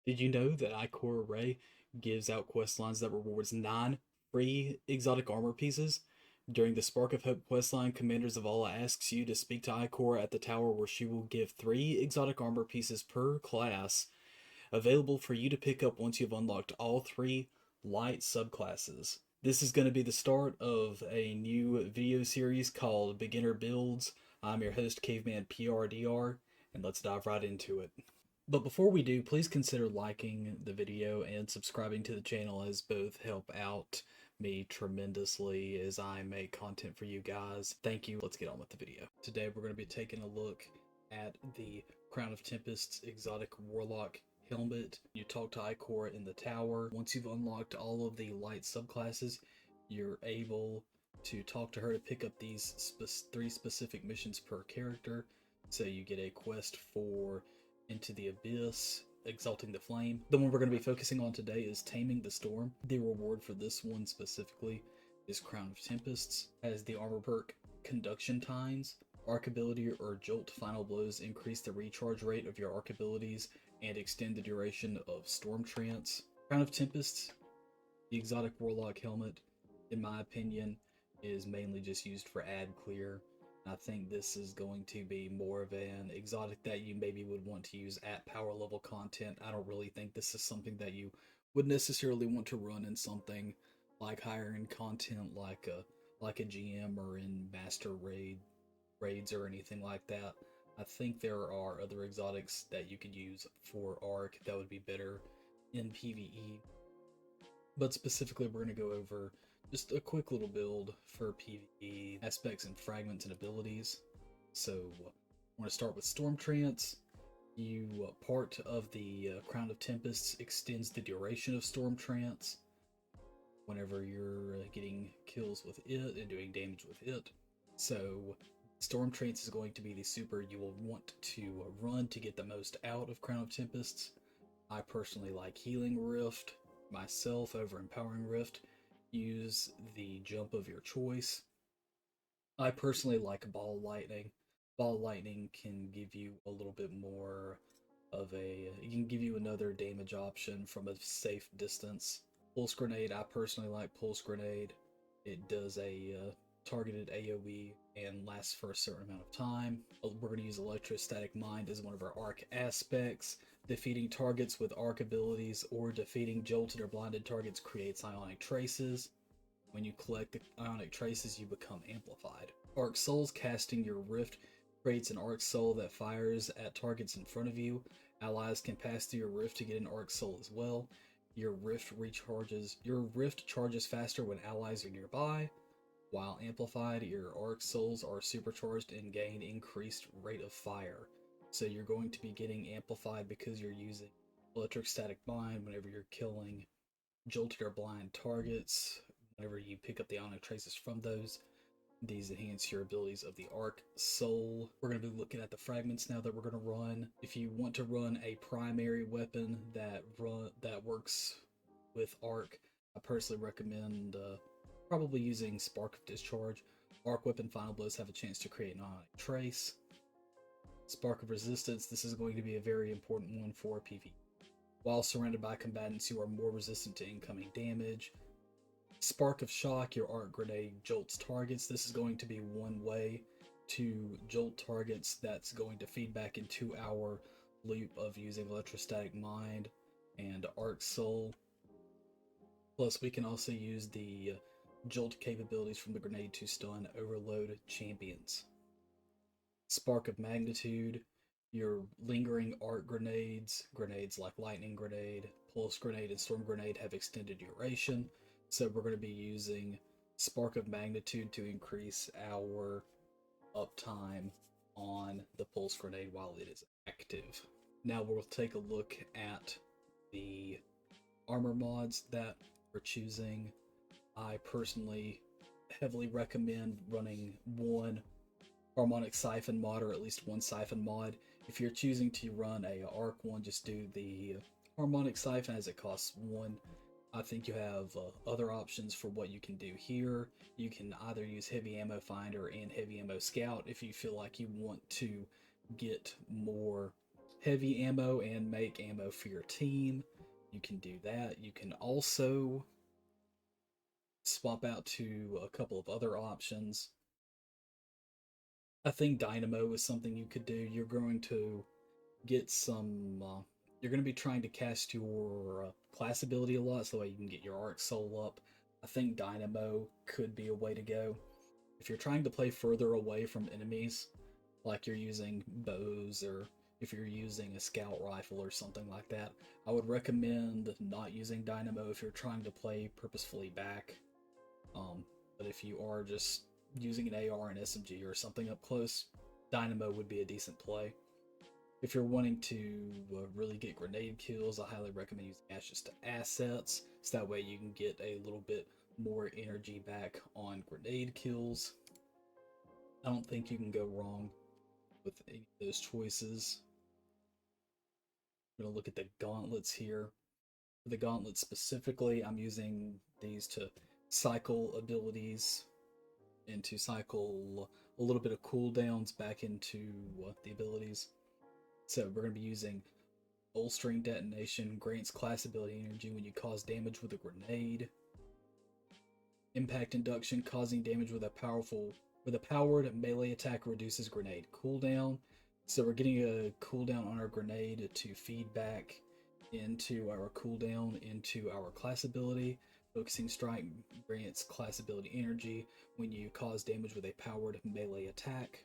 Did you know that iCore Array gives out quest lines that rewards 9 free exotic armor pieces? During the Spark of Hope questline, Commanders of Allah asks you to speak to iCore at the tower where she will give 3 exotic armor pieces per class, available for you to pick up once you've unlocked all 3 light subclasses. This is going to be the start of a new video series called Beginner Builds. I'm your host, Caveman PRDR, and let's dive right into it. But before we do, please consider liking the video and subscribing to the channel, as both help out me tremendously as I make content for you guys. Thank you. Let's get on with the video. Today we're going to be taking a look at the Crown of Tempests exotic warlock helmet. You talk to Ikora in the tower. Once you've unlocked all of the light subclasses, you're able to talk to her to pick up these 3 specific missions per character. So you get a quest for Into the Abyss, Exalting the Flame. The one we're going to be focusing on today is Taming the Storm. The reward for this one specifically is Crown of Tempests. As the armor perk Conduction Tines, arc ability or Jolt Final Blows increase the recharge rate of your arc abilities and extend the duration of Storm Trance. Crown of Tempests, the exotic warlock helmet, in my opinion, is mainly just used for ad clear. I think this is going to be more of an exotic that you maybe would want to use at power level content. I don't really think this is something that you would necessarily want to run in something like higher end content, like a GM or in master raids or anything like that. I think there are other exotics that you could use for Arc that would be better in PvE. But specifically, we're going to go over just a quick little build for PvE aspects and fragments and abilities. So we're going to start with Storm Trance. Part of the Crown of Tempests extends the duration of Storm Trance whenever you're getting kills with it and doing damage with it. So Storm Trance is going to be the super you will want to run to get the most out of Crown of Tempests. I personally like Healing Rift myself over Empowering Rift. Use the jump of your choice. I personally like Ball Lightning. Ball Lightning can give you a little bit more of it can give you another damage option from a safe distance. Pulse Grenade, I personally like Pulse Grenade. It does a targeted AoE and lasts for a certain amount of time. We're going to use Electrostatic Mind as one of our arc aspects. Defeating targets with arc abilities or defeating jolted or blinded targets creates ionic traces. When you collect the ionic traces, you become amplified. Arc Souls, casting your Rift creates an Arc Soul that fires at targets in front of you. Allies can pass through your Rift to get an Arc Soul as well. Your Rift charges faster when allies are nearby. While amplified, your Arc Souls are supercharged and gain increased rate of fire. So you're going to be getting amplified because you're using Electrostatic Mind whenever you're killing jolted or blind targets. Whenever you pick up the ionic traces from those, these enhance your abilities of the Arc Soul. We're going to be looking at the fragments now that we're going to run. If you want to run a primary weapon that works with Arc, I personally recommend probably using Spark of Discharge. Arc Weapon Final Blows have a chance to create an ionic trace. Spark of Resistance, this is going to be a very important one for PvE. While surrounded by combatants, you are more resistant to incoming damage. Spark of Shock, your arc grenade jolts targets. This is going to be one way to jolt targets that's going to feed back into our loop of using Electrostatic Mind and Arc Soul. Plus, we can also use the jolt capabilities from the grenade to stun overload champions. Spark of Magnitude, your lingering arc grenades like Lightning Grenade, Pulse Grenade, and Storm Grenade have extended duration. So we're going to be using Spark of Magnitude to increase our uptime on the Pulse Grenade while it is active. Now we'll take a look at the armor mods that we're choosing. I personally heavily recommend running one Harmonic Siphon mod, or at least one Siphon mod. If you're choosing to run a Arc one, just do the Harmonic Siphon as it costs 1. I think you have other options for what you can do here. You can either use Heavy Ammo Finder and Heavy Ammo Scout if you feel like you want to get more heavy ammo and make ammo for your team. You can do that. You can also swap out to a couple of other options. I think Dynamo is something you could do. You're going to get some. You're going to be trying to cast your class ability a lot, so that way you can get your Arc Soul up. I think Dynamo could be a way to go. If you're trying to play further away from enemies, like you're using bows or if you're using a scout rifle or something like that, I would recommend not using Dynamo if you're trying to play purposefully back. But if you are just using an AR and SMG or something up close, Dynamo would be a decent play. If you're wanting to really get grenade kills, I highly recommend using Ashes to Assets, so that way you can get a little bit more energy back on grenade kills. I don't think you can go wrong with any of those choices. I'm going to look at the gauntlets here. For the gauntlets specifically, I'm using these to cycle abilities and to cycle a little bit of cooldowns back into the abilities. So we're going to be using Bolstering Detonation, grants class ability energy when you cause damage with a grenade. Impact Induction, causing damage with a powered melee attack, reduces grenade cooldown. So we're getting a cooldown on our grenade to feed back into our cooldown into our class ability. Focusing Strike grants class ability energy when you cause damage with a powered melee attack.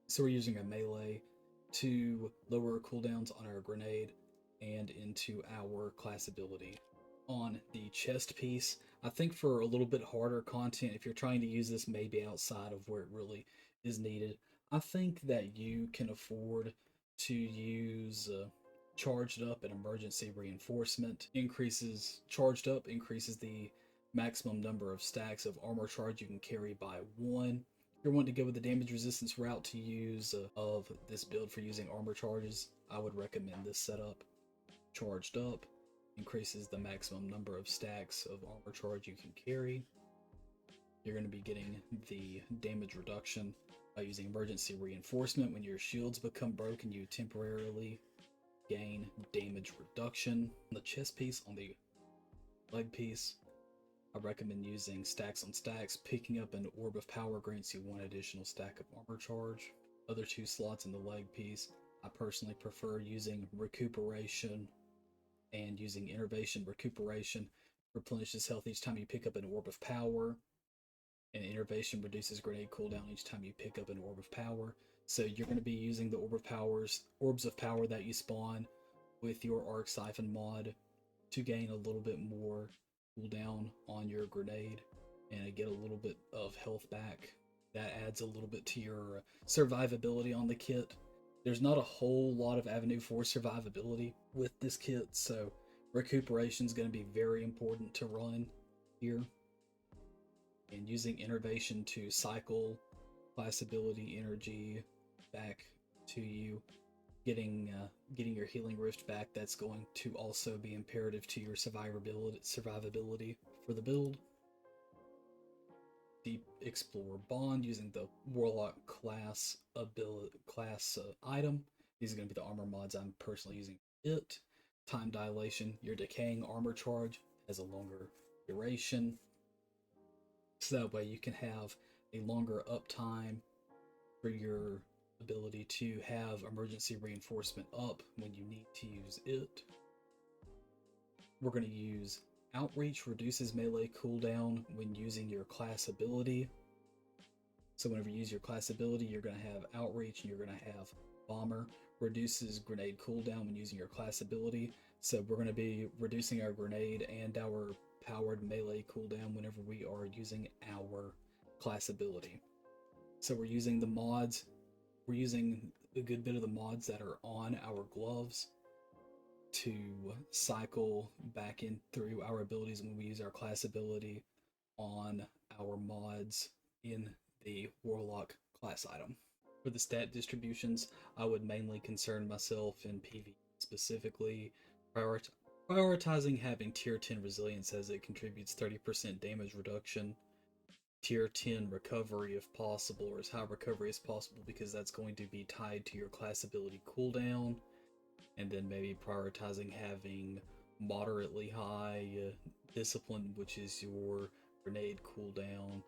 So we're using a melee to lower cooldowns on our grenade and into our class ability. On the chest piece, I think for a little bit harder content, if you're trying to use this maybe outside of where it really is needed, I think that you can afford to use charged up and emergency reinforcement. Charged up increases the maximum number of stacks of armor charge you can carry by 1. If you're wanting to go with the damage resistance route to use of this build for using armor charges, I would recommend this setup. Charged up increases the maximum number of stacks of armor charge you can carry. You're going to be getting the damage reduction by using emergency reinforcement. When your shields become broken, you temporarily gain damage reduction. On the chest piece, on the leg piece, I recommend using stacks on stacks. Picking up an Orb of Power grants you 1 additional stack of armor charge. Other 2 slots in the leg piece, I personally prefer using Recuperation and using Innervation. Recuperation replenishes health each time you pick up an Orb of Power, and Innervation reduces grenade cooldown each time you pick up an Orb of Power. So you're going to be using the Orbs of Power that you spawn with your Arc Siphon mod to gain a little bit more cooldown on your grenade and get a little bit of health back. That adds a little bit to your survivability on the kit. There's not a whole lot of avenue for survivability with this kit, so recuperation is going to be very important to run here. And using Innervation to cycle class ability energy back to you, getting your healing rift back, that's going to also be imperative to your survivability for the build. Deep Explorer Bond, using the Warlock class item. These are going to be the armor mods I'm personally using it. Time Dilation, your decaying armor charge has a longer duration, so that way you can have a longer uptime for your ability to have emergency reinforcement up when you need to use it. We're going to use Outreach, reduces melee cooldown when using your class ability. So whenever you use your class ability, you're going to have Outreach and you're going to have Bomber. Reduces grenade cooldown when using your class ability. So we're going to be reducing our grenade and our powered melee cooldown whenever we are using our class ability. So we're using the mods. We're using a good bit of the mods that are on our gloves to cycle back in through our abilities when we use our class ability on our mods in the Warlock class item. For the stat distributions, I would mainly concern myself in PvE specifically, prioritizing having tier 10 resilience as it contributes 30% damage reduction, tier 10 recovery if possible, or as high recovery as possible, because that's going to be tied to your class ability cooldown. and then maybe prioritizing having moderately high discipline, which is your grenade cooldown,